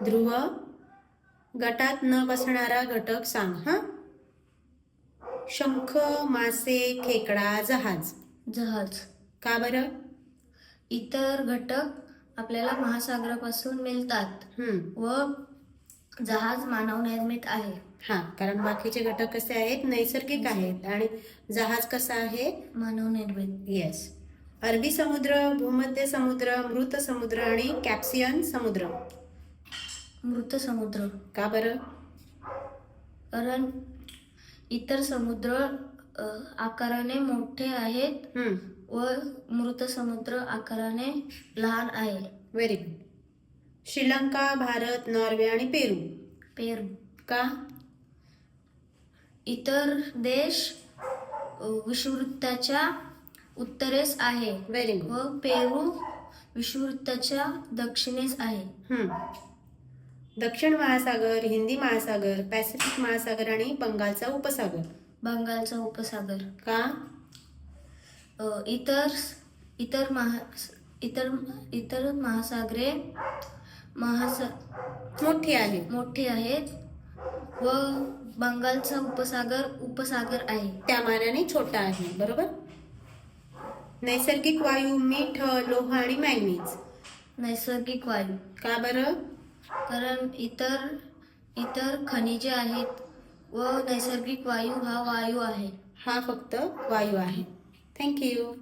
ध्रुव. गटात न बसणारा घटक सांग. हा. शंख, मासे, खेकडा, जहाज. जहाज. का बरं? इतर घटक आपल्याला महासागरापासून मिळतात व जहाज मानवनिर्मित आहे. हा, कारण बाकीचे घटक कसे आहेत? नैसर्गिक आहेत. आणि जहाज कसा आहे? मानवनिर्मित. येस. अरबी समुद्र, भूमध्य समुद्र, मृत समुद्र आणि कॅप्सियन समुद्र. मृत समुद्र. का बरं? कारण इतर समुद्र आकाराने मोठे आहेत व मृत समुद्र आकाराने लहान आहे. Very good. Sri Lanka, Bharat, Norway आणि पेरू. पेरू. का? इतर देश विषुववृत्ताच्या उत्तरेस आहे. Very good. व पेरू विषुववृत्ताच्या दक्षिणेस आहे. दक्षिण महासागर, हिंदी महासागर, पॅसिफिक महासागर आणि बंगालचा उपसागर. बंगालचा उपसागर. का? इतर महासागरे मोठी आहेत व बंगालचा उपसागर आहे. त्या मानाने छोटा आहे. बरोबर. नैसर्गिक वायू, मीठ, लोह आणि मॅंगनीज. नैसर्गिक वायू. का बरं? कारण इतर खनिजे आहेत व नैसर्गिक वायू हा वायू आहे. हा फक्त वायू आहे. थँक्यू.